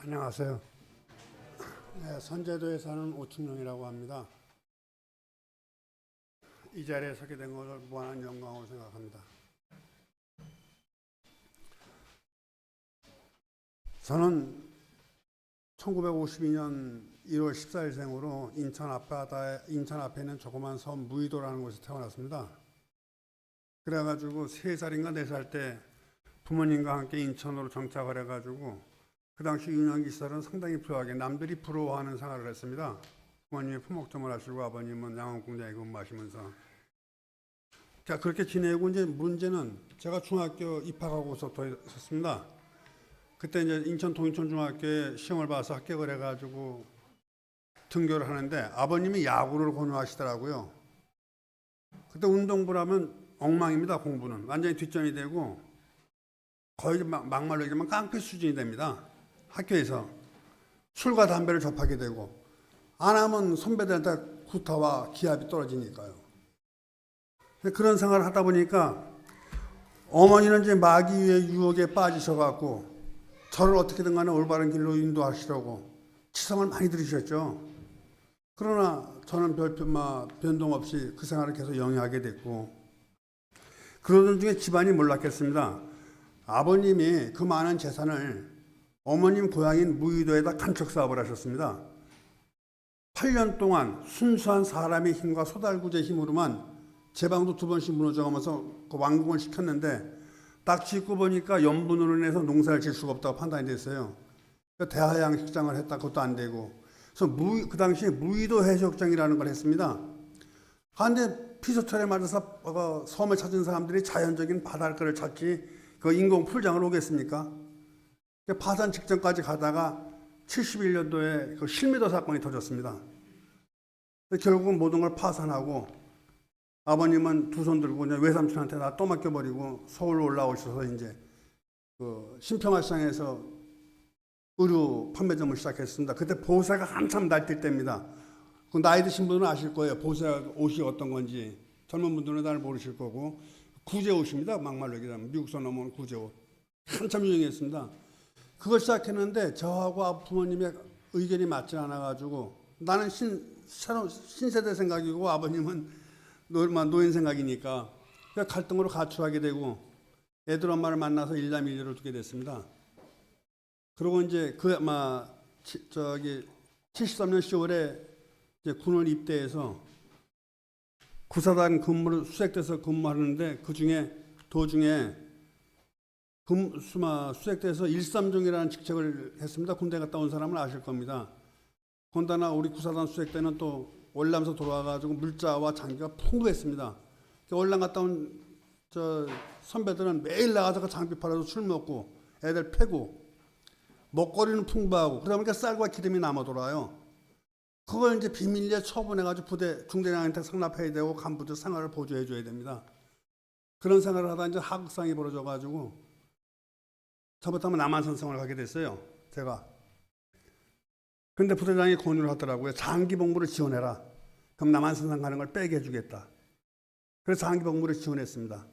안녕하세요. 네, 선제도에 사는 오충룡이라고 합니다. 이 자리에 서게 된 것을 무한한 영광으로 생각합니다. 저는 1952년 1월 14일생으로 인천 앞에 있는 조그만 섬 무의도라는 곳에 태어났습니다. 그래가지고 3살인가 4살 때 부모님과 함께 인천으로 정착을 해가지고 그 당시 유년기 시절은 상당히 부유하게 남들이 부러워하는 생활을 했습니다. 부모님이 품목점을 하시고 아버님은 양원공장에 근무하시면서 자 그렇게 지내고 이제 문제는 제가 중학교 입학하고서부터 있었습니다. 그때 이제 인천 동인천 중학교에 시험을 봐서 합격을 해가지고 등교를 하는데 아버님이 야구를 권유하시더라고요. 그때 운동부라면 엉망입니다. 공부는 완전히 뒷전이 되고 거의 막말로 얘기하면 깡패 수준이 됩니다. 학교에서 술과 담배를 접하게 되고 안 하면 선배들한테 구타와 기합이 떨어지니까요. 그런 생활을 하다 보니까 어머니는 이제 마귀의 유혹에 빠지셔갖고 저를 어떻게든 간에 올바른 길로 인도하시려고 치성을 많이 들으셨죠. 그러나 저는 별 변동 없이 그 생활을 계속 영위하게 됐고 그러던 중에 집안이 몰락했습니다. 아버님이 그 많은 재산을 어머님 고향인 무의도에다 간척 사업을 하셨습니다. 8년 동안 순수한 사람의 힘과 소달구제 힘으로만 제방도 2번씩 무너져가면서 그 완공을 시켰는데 딱 짓고 보니까 염분으로 인해서 농사를 질 수가 없다고 판단이 됐어요. 대하양식장을 했다 그것도 안 되고 그래서 그 당시에 무의도 해수욕장이라는 걸 했습니다. 그런데 피서철에 맞아서 섬을 찾은 사람들이 자연적인 바닷가를 찾지 그 인공 풀장을 오겠습니까? 파산 직전까지 가다가 71년도에 그 실미도 사건이 터졌습니다. 결국은 모든 걸 파산하고 아버님은 두 손 들고 외삼촌한테 다 떠맡겨버리고 서울로 올라오셔서 이제 그 신평화시장에서 의류 판매점을 시작했습니다. 그때 보세가 한참 날뛸 때입니다. 그 나이 드신 분은 아실 거예요. 보세 옷이 어떤 건지. 젊은 분들은 잘 모르실 거고 구제 옷입니다. 막말로 얘기하면 미국서 넘어온 구제 옷. 한참 유행했습니다. 그걸 시작했는데 저하고 부모님의 의견이 맞지 않아가지고 나는 신세대 생각이고 아버님은 노인 생각이니까 갈등으로 가출하게 되고 애들 엄마를 만나서 일남일녀를 두게 됐습니다. 그리고 이제 73년 10월에 이제 군을 입대해서 구사단 근무를 수색돼서 근무하는데 도중에 수색돼서 1삼종이라는 직책을 했습니다. 군대 갔다 온 사람은 아실 겁니다. 더군다나 우리 구사단 수색 때는 또 월남에서 돌아와가지고 물자와 장비가 풍부했습니다. 월남 갔다 온 선배들은 매일 나가서 그 장비 팔아서 술 먹고 애들 패고 먹거리는 풍부하고 그러다 보니까 쌀과 기름이 남아 돌아요. 그걸 이제 비밀리에 처분해가지고 부대 중대장한테 상납해야 되고 간부들 생활을 보조해줘야 됩니다. 그런 생활을 하다 이제 하극상이 벌어져가지고 잘못하면 남한산 생활을 가게 됐어요. 제가. 근데 부대장이 권유를 하더라고요. 장기 복무를 지원해라. 그럼 남한산 가는 걸 빼게 해주겠다. 그래서 장기 복무를 지원했습니다.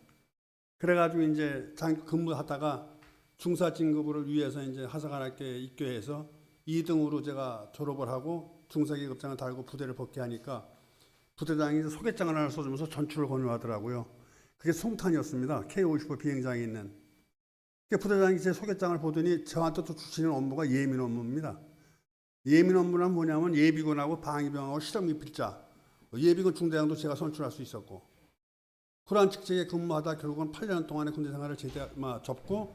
그래가지고 이제 장기 근무하다가 중사 진급을 위해서 이제 하사관학교에 입교해서 2등으로 제가 졸업을 하고 중사기급장을 달고 부대를 복귀하니까 부대장이 소개장을 하나 써주면서 전출을 권유하더라고요. 그게 송탄이었습니다. K-55 비행장에 있는. 부대장이 제 소개장을 보더니 저한테 또 주시는 업무가 예민 업무입니다. 예민 업무는 뭐냐면 예비군하고 방위병하고 실험미필자, 예비군 중대장도 제가 선출할 수 있었고 그러한 직책에 근무하다 결국은 8년 동안의 군대 생활을 접고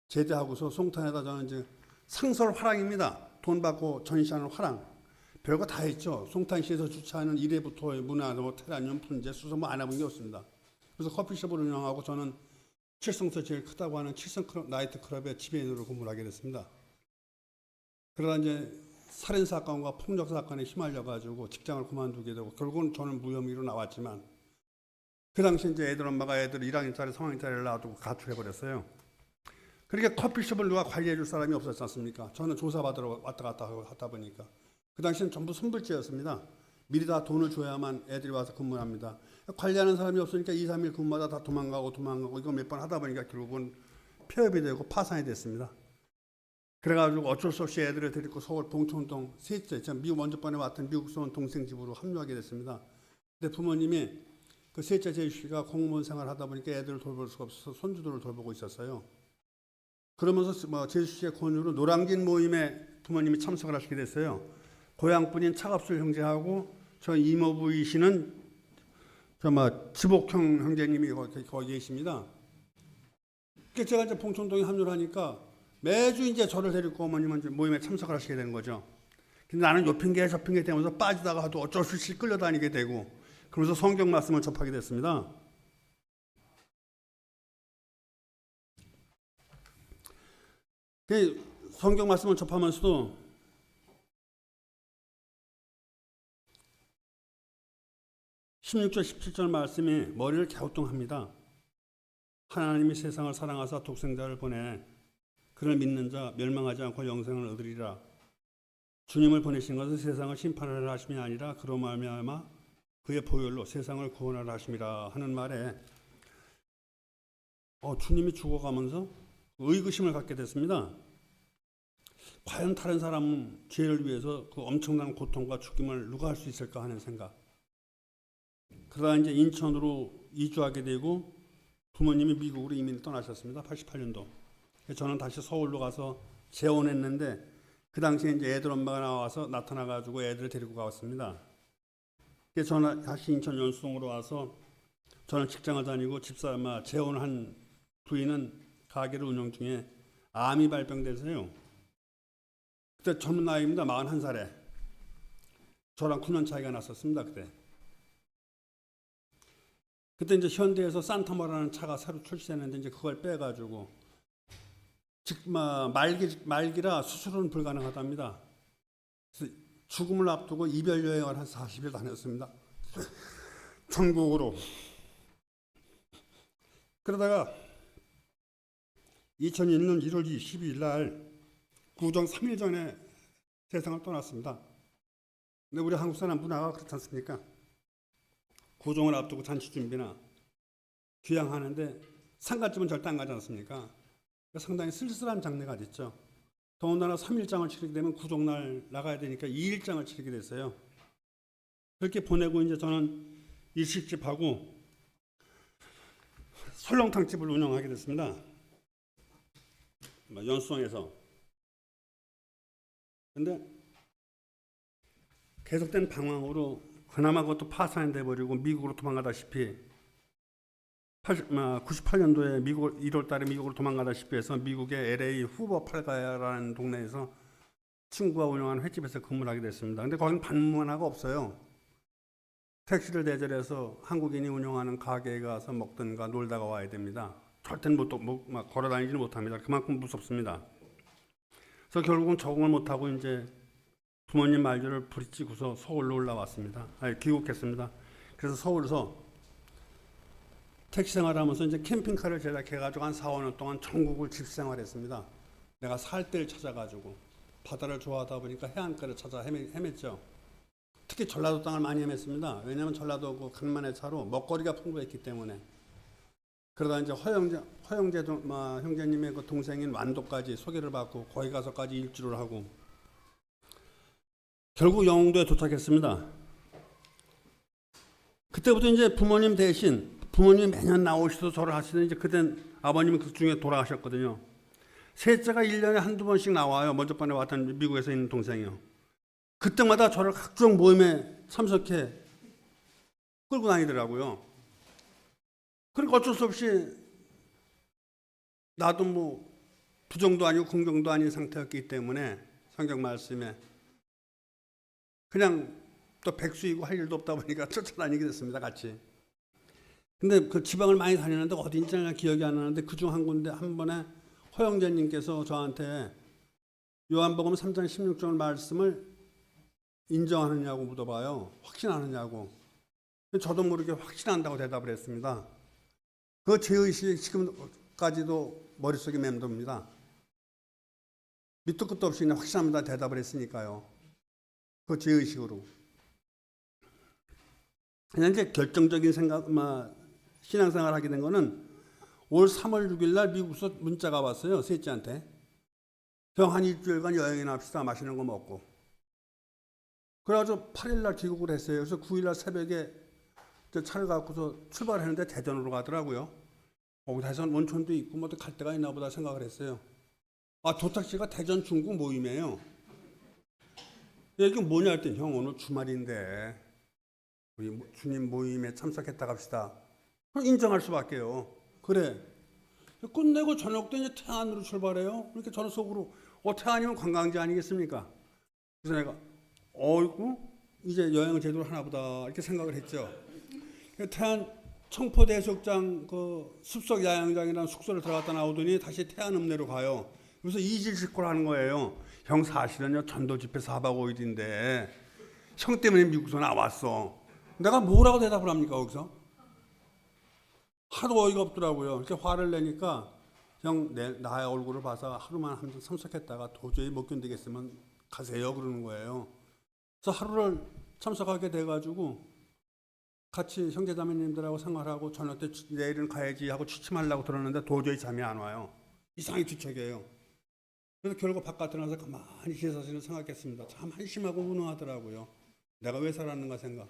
제대하고서 송탄에다 저는 이제 상설 화랑입니다. 돈 받고 전시하는 화랑. 별거 다 했죠. 송탄시에서 주차하는 1회부터 문화, 테라늄, 분재, 수소 안 해본 게 없습니다. 그래서 커피숍을 운영하고 저는 칠성에서 제일 크다고 하는 칠성 나이트클럽의 지배인으로 근무를 하게 됐습니다. 그러다 이제 살인사건과 폭력사건에 휘말려가지고 직장을 그만두게 되고 결국은 저는 무혐의로 나왔지만 그 당시 이제 애들 엄마가 애들 1학년짜리 3학년짜리를 놔두고 가출해버렸어요. 그러니까 커피숍을 누가 관리해줄 사람이 없었지 않습니까? 저는 조사받으러 왔다 갔다 하다 보니까 그 당시는 전부 손불제였습니다. 미리 다 돈을 줘야만 애들이 와서 근무합니다. 관리하는 사람이 없으니까 2, 3일 근무마다 다 도망가고 이거 몇 번 하다 보니까 결국은 폐업이 되고 파산이 됐습니다. 그래가지고 어쩔 수 없이 애들을 데리고 서울 봉천동 셋째, 미국 먼저 번에 왔던 미국서 온 동생 집으로 합류하게 됐습니다. 근데 부모님이 그 셋째 제주 씨가 공무원 생활을 하다 보니까 애들을 돌볼 수가 없어서 손주들을 돌보고 있었어요. 그러면서 제주 씨의 권유로 노량진 모임에 부모님이 참석을 하시게 됐어요. 고향분인 차갑술 형제하고 저 이모부이시는 지복형 형제님이 거기 계십니다. 그래서 제가 이제 봉천동에 합류를 하니까 매주 이제 저를 데리고 어머님은 이제 모임에 참석을 하시게 되는 거죠. 근데 나는 요 핑계 저 핑계 대면서 빠지다가도 어쩔 수 없이 끌려다니게 되고 그러면서 성경 말씀을 접하게 됐습니다. 성경 말씀을 접하면서도 (16절) (17절) 말씀이 머리를 갸우뚱합니다. 하나님이 세상을 사랑하사 독생자를 보내 그를 믿는 자 멸망하지 않고 영생을 얻으리라. 주님을 보내신 것은 세상을 심판하려 하심이 아니라 그로 말미암아 그의 보혈로 세상을 구원하려 하심이라 하는 말에 주님이 죽어가면서 의구심을 갖게 됐습니다. 과연 다른 사람은 죄를 위해서 그 엄청난 고통과 죽임을 누가 할 수 있을까 하는 생각. 그러다 이제 인천으로 이주하게 되고 부모님이 미국으로 이민을 떠나셨습니다. 88년도. 저는 다시 서울로 가서 재혼했는데 그 당시에 이제 애들 엄마가 나와서 나타나가지고 애들을 데리고 가왔습니다. 그래서 저는 다시 인천 연수동으로 와서 저는 직장을 다니고 재혼을 한 부인은 가게를 운영 중에 암이 발병돼서요. 그때 젊은 나이입니다. 41살에. 저랑 9년 차이가 났었습니다. 그때 이제 현대에서 산타모라는 차가 새로 출시했는데 이제 그걸 빼가지고 말기라 수술은 불가능하답니다. 그래서 죽음을 앞두고 이별 여행을 한 40일 다녔습니다. 천국으로. 그러다가 2001년 1월 22일 날 구정 3일 전에 세상을 떠났습니다. 근데 우리 한국 사람 문화가 그렇지 않습니까? 구정을 앞두고 잔치 준비나 귀향하는데 상갓집은 절대 안 가지 않습니까? 상당히 쓸쓸한 장례가 됐죠. 더군다나 3일장을 치르게 되면 구정날 나가야 되니까 2일장을 치르게 됐어요. 그렇게 보내고 이제 저는 일식집하고 설렁탕집을 운영하게 됐습니다. 연수동에서. 근데 계속된 방황으로 그나마 그것도 파산이 돼버리고 미국으로 도망가다시피 98년도에 1월 달에 미국으로 도망가다시피 해서 미국의 LA 후버 팔가야라는 동네에서 친구가 운영하는 횟집에서 근무를 하게 됐습니다. 근데 거기는 반문화가 없어요. 택시를 대절해서 한국인이 운영하는 가게에 가서 먹든가 놀다가 와야 됩니다. 절대 막 걸어다니지는 못합니다. 그만큼 무섭습니다. 그래서 결국은 적응을 못하고 이제 부모님 말들을 부딪히고서 서울로 올라왔습니다. 귀국했습니다. 그래서 서울에서 택시 생활하면서 이제 캠핑카를 제작해가지고 한 4, 5년 동안 전국을 집생활했습니다. 내가 살 데를 찾아가지고 바다를 좋아하다 보니까 해안가를 찾아 헤맸죠. 특히 전라도 땅을 많이 헤맸습니다. 왜냐하면 전라도 그 간만의 차로 먹거리가 풍부했기 때문에. 그러다 이제 허영재 형제님의 그 동생인 완도까지 소개를 받고 거기 가서까지 일주를 하고 결국 영흥도에 도착했습니다. 그때부터 이제 부모님 대신 부모님이 매년 나오셔서 절을 하시는데 이제 그땐 아버님이 그 중에 돌아가셨거든요. 셋째가 1년에 한두 번씩 나와요. 먼저 번에 왔던 미국에서 있는 동생이요. 그때마다 저를 각종 모임에 참석해 끌고 다니더라고요. 그러니까 어쩔 수 없이 나도 부정도 아니고 긍정도 아닌 상태였기 때문에 성경 말씀에 그냥 또 백수이고 할 일도 없다 보니까 쫓아다니게 됐습니다. 같이. 근데 그 지방을 많이 다니는데 어딘지 기억이 안 나는데 그중 한 군데 한 번에 허영재님께서 저한테 요한복음 3장 16절 말씀을 인정하느냐고 물어봐요. 확신하느냐고. 저도 모르게 확신한다고 대답을 했습니다. 그 죄의식이 지금까지도 머릿속에 맴돕니다. 밑도 끝도 없이 그냥 확신합니다 대답을 했으니까요. 그 죄의식으로. 그냥 이제 결정적인 신앙생활 하게 된 거는 올 3월 6일 날 미국에서 문자가 왔어요. 셋째한테. 형 한 일주일간 여행이나 합시다. 맛있는 거 먹고. 그래가지고 8일날 귀국을 했어요. 그래서 9일날 새벽에 차를 갖고서 출발했는데 대전으로 가더라고요. 대전 원천도 있고 뭐 갈 데가 있나 보다 생각을 했어요. 도착지가 대전 중국 모임이에요. 이게 뭐냐 했더니 형 오늘 주말인데 우리 주님 모임에 참석했다 갑시다. 그럼 인정할 수밖에요. 그래. 끝내고 저녁 때 이제 태안으로 출발해요. 그러니까 저는 속으로 태안이면 관광지 아니겠습니까? 그래서 내가 어이구 이제 여행을 제대로 하나 보다 이렇게 생각을 했죠. 태안 청포대해수욕장 그 숲속 야영장이라는 숙소를 들어갔다 나오더니 다시 태안 읍내로 가요. 그래서 이질직고를 하는 거예요. 형 사실은요 전도 집회 4박 5일인데 형 때문에 미국에서 나왔어. 내가 뭐라고 대답을 합니까 거기서? 하도 어이가 없더라고요. 이렇게 화를 내니까 형 나의 얼굴을 봐서 하루만 한번 참석했다가 도저히 못 견디겠으면 가세요 그러는 거예요. 그래서 하루를 참석하게 돼가지고 같이 형제자매님들하고 생활하고 저녁 때 내일은 가야지 하고 취침하려고 들었는데 도저히 잠이 안 와요. 이상하게 뒤척여요. 그래서 결국 바깥에 나서 가만히 제 자신을 생각했습니다. 참 한심하고 무능하더라고요. 내가 왜 살았는가 생각.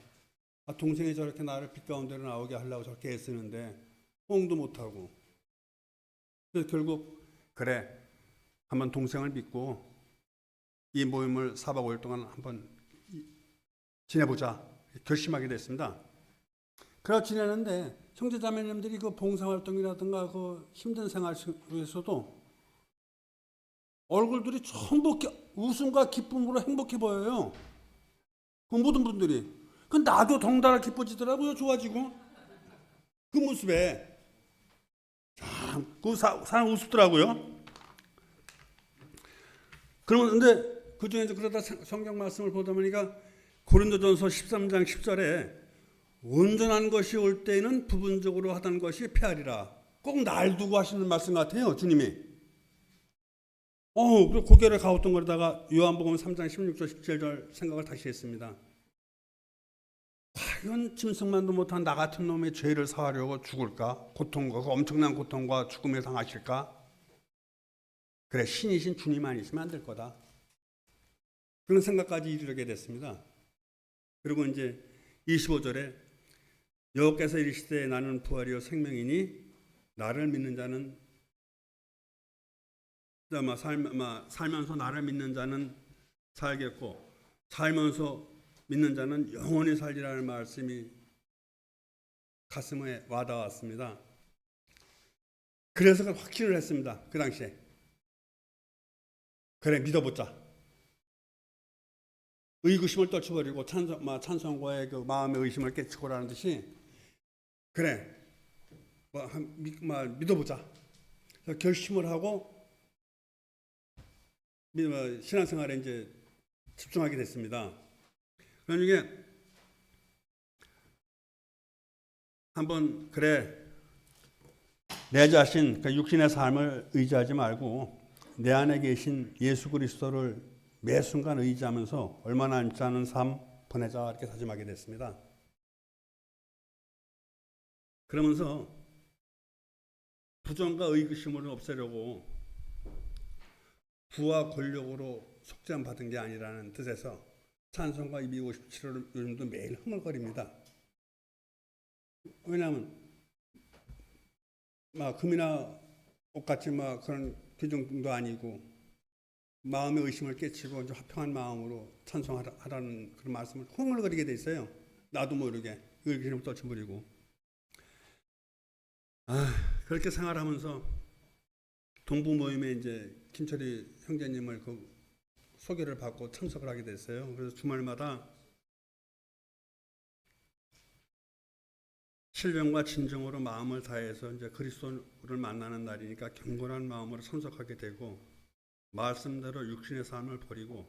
동생이 저렇게 나를 빛 가운데로 나오게 하려고 저렇게 애쓰는데 호응도 못하고. 그래서 결국 그래 한번 동생을 믿고 이 모임을 4박 5일 동안 한번 지내보자 결심하게 됐습니다. 그래서 지내는데 형제자매님들이 그 봉사활동이라든가 그 힘든 생활 속에서도 얼굴들이 전부 웃음과 기쁨으로 행복해 보여요. 그 모든 분들이. 그 나도 덩달아 기뻐지더라고요. 좋아지고. 그 모습에 참 그 사람 우습더라고요. 그러면 근데 그 중에 그러다 성경 말씀을 보다 보니까 고린도전서 13장 10절에 온전한 것이 올 때에는 부분적으로 하던 것이 폐하리라. 꼭 날 두고 하시는 말씀 같아요. 주님이. 그리고 고개를 가우뚱거리다가 요한복음 3장 16절 17절 생각을 다시 했습니다. 과연 짐승만도 못한 나 같은 놈의 죄를 사하려고 죽을까? 고통과 그 엄청난 고통과 죽음을 당하실까? 그래 신이신 주님 아니시면 안 될 거다. 그런 생각까지 이르게 됐습니다. 그리고 이제 25절에 여호와께서 이르시되 나는 부활이요 생명이니 나를 믿는 자는 살면서 나를 믿는 자는 살겠고 살면서 믿는 자는 영원히 살리라는 말씀이 가슴에 와닿았습니다. 그래서 확신을 했습니다. 그 당시에. 그래 믿어보자. 의구심을 떨쳐버리고 찬송과의 그 마음의 의심을 깨치고라는 듯이 그래 믿어보자. 결심을 하고 신앙생활에 이제 집중하게 됐습니다. 그런 중에 한번 그래 내 자신 그러니까 육신의 삶을 의지하지 말고 내 안에 계신 예수 그리스도를 매 순간 의지하면서 얼마나 앉지 않은 삶 보내자 이렇게 다짐하게 됐습니다. 그러면서 부정과 의구심을 없애려고 부와 권력으로 속죄함 받은 게 아니라는 뜻에서 찬송가 257호를 요즘도 매일 흥얼거립니다. 왜냐하면 금이나 옷같이 그런 귀중도 아니고 마음의 의심을 깨치고 이제 화평한 마음으로 찬송하라는 그런 말씀을 흥얼거리게 돼 있어요. 나도 모르게 의구심을 떨쳐버리고 그렇게 생활하면서 동부 모임에 이제 김철희 형제님을 그 소개를 받고 참석을 하게 됐어요. 그래서 주말마다 신령과 진정으로 마음을 다해서 이제 그리스도를 만나는 날이니까 경건한 마음으로 참석하게 되고 말씀대로 육신의 삶을 버리고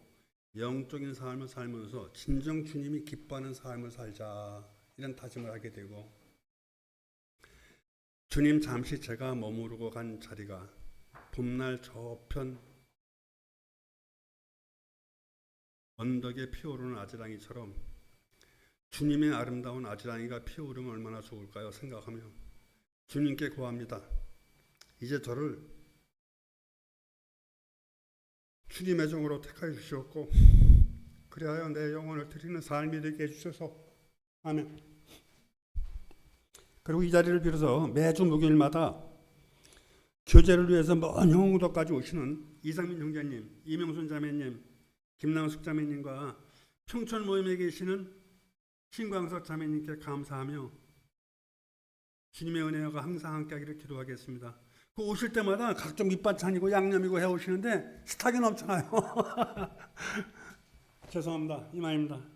영적인 삶을 살면서 진정 주님이 기뻐하는 삶을 살자 이런 다짐을 하게 되고 주님 잠시 제가 머무르고 간 자리가 봄날 저편 언덕에 피어오르는 아지랑이처럼 주님의 아름다운 아지랑이가 피어오르면 얼마나 좋을까요? 생각하며 주님께 구합니다. 이제 저를 주님의 종으로 택하여 주시옵고 그리하여 내 영혼을 드리는 삶이 되게 해주셔서 아멘. 그리고 이 자리를 빌어서 매주 목요일마다 교제를 위해서 먼 영흥도까지 오시는 이상민 형제님, 이명순 자매님, 김남숙 자매님과 평촌 모임에 계시는 신광석 자매님께 감사하며 주님의 은혜가 항상 함께하기를 기도하겠습니다. 그 오실 때마다 각종 밑반찬이고 양념이고 해오시는데 식탁이 넘쳐나요. 죄송합니다. 이만입니다.